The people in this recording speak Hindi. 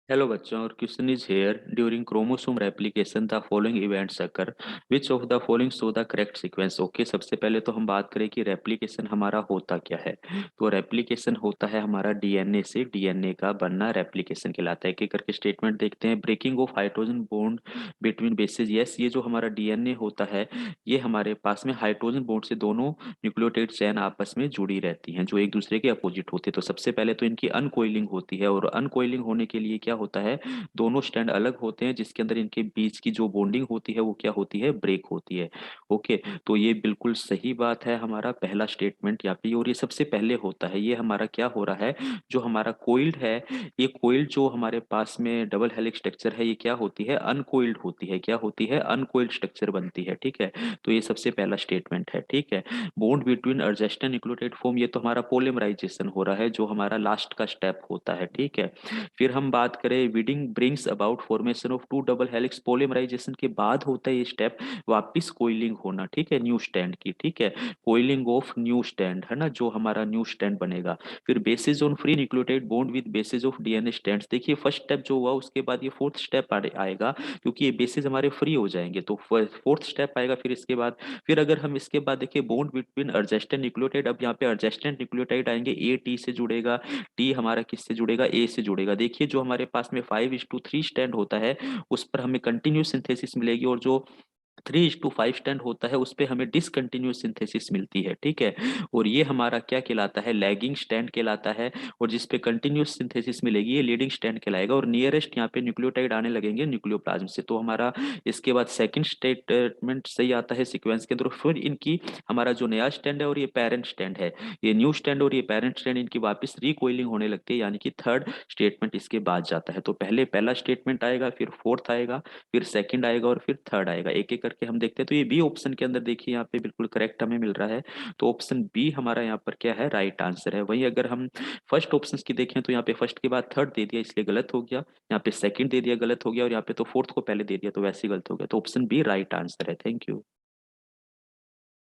हेलो बच्चों, और question is here during chromosome replication the following events occur which of the following show the correct sequence. Okay, सबसे पहले तो हम बात करें कि रेप्लिकेशन हमारा होता क्या है। तो रेप्लिकेशन होता है हमारा डीएनए से डीएनए का बनना रेप्लिकेशन कहलाता है। एक एक करके स्टेटमेंट देखते हैं। Breaking of hydrogen bond between bases, yes, ये जो हमारा डीएनए होता है ये हमारे पास में हाइड्रोजन बॉन्ड से दोनों न्यूक्लियोटाइड चेन आपस में जुड़ी रहती हैं जो एक दूसरे के अपोजिट होते हैं। तो सबसे पहले तो इनकी अनकोइलिंग होती है, और अनकोइलिंग होने के लिए क्या होता है, दोनों स्टैंड अलग होते हैं जिसके अंदर इनके बीच की जो बॉन्डिंग होती है वो क्या होती है, ब्रेक होती है। ओके, तो ये बिल्कुल सही बात है, हमारा पहला स्टेटमेंट यहाँ पे, और ये सबसे पहले होता है। ये हमारा क्या हो रहा है, जो हमारा कोइल्ड है, ये कोइल्ड जो हमारे पास में डबल हेलिक्स स्ट्रक्चर है ये क्या होती है, अनकोइल्ड होती है। क्या होती है, अनकोइल्ड स्ट्रक्चर बनती है। ठीक है, तो ये सबसे पहला स्टेटमेंट है। ठीक है, बॉन्ड बिटवीन अर्जेस्टन न्यूक्लियोटाइड फॉर्म, ये तो हमारा पोलिमराइजेशन हो रहा है जो हमारा लास्ट का स्टेप होता है। ठीक है, फिर हम बात करें weeding brings about formation of two double helix, polymerisation के बाद होता है ये स्टेप वापिस कोइलिंग होना। ठीक है, न्यू स्टैंड की। ठीक है, कोइलिंग ऑफ न्यू स्टैंड है ना, जो हमारा न्यू स्टैंड बनेगा। फिर basis on free nucleotide bond with basis of DNA stands. देखिए फर्स्ट स्टेप जो हुआ उसके बाद ये फोर्थ स्टेप आएगा, क्योंकि ये बेसिस हमारे फ्री हो जाएंगे तो फोर्थ स्टेप आएगा। फिर इसके बाद, फिर अगर हम इसके बाद देखिए बॉन्ड बिटवीन अर्जेस्टेंट न्यूक्लियोटाइड, अब यहाँ पे अर्जेस्टेंट न्यूक्लियोटाइड आएंगे, ए टी से जुड़ेगा, टी हमारा किससे जुड़ेगा, ए से जुड़ेगा। देखिए जो हमारे पास में 5:3 स्टैंड होता है उस पर हमें कंटिन्यूस सिंथेसिस मिलेगी, और जो 3:5 स्टैंड होता है उस पे हमें डिसकंटिन्यूस सिंथेसिस मिलती है। ठीक है, और ये हमारा क्या कहलाता है, लैगिंग स्टैंड कहलाता है। और जिस पे कंटिन्यूस सिंथेसिस मिलेगी ये लीडिंग स्टैंड कहलाएगा, और नियरेस्ट यहाँ पे न्यूक्लियोटाइड आने लगेंगे न्यूक्लियोप्लाज्म से। तो हमारा इसके बाद सेकंड स्टेटमेंट सही आता है सीक्वेंस के अंदर। फिर इनकी हमारा जो नया स्टैंड है और ये पेरेंट स्टैंड है, ये न्यू स्टैंड और ये पेरेंट स्टैंड इनकी वापस रिकोइलिंग होने लगती है, यानी कि थर्ड स्टेटमेंट इसके बाद जाता है। तो पहले पहला स्टेटमेंट आएगा, फिर फोर्थ आएगा, फिर सेकंड आएगा, और फिर थर्ड आएगा। एक एक करके हम देखते हैं। तो ये बी ऑप्शन के अंदर देखिए यहाँ पे बिल्कुल करेक्ट हमें मिल रहा है। तो ऑप्शन बी हमारा यहाँ पर क्या है, राइट आंसर है। वहीं अगर हम फर्स्ट ऑप्शन की देखें तो यहाँ पे फर्स्ट के बाद थर्ड दे दिया इसलिए गलत हो गया, यहाँ पे सेकंड दे दिया गलत हो गया, और यहाँ पे तो फोर्थ को पहले दे दिया तो वैसे ही गलत हो गया। तो ऑप्शन बी राइट आंसर है। Thank you.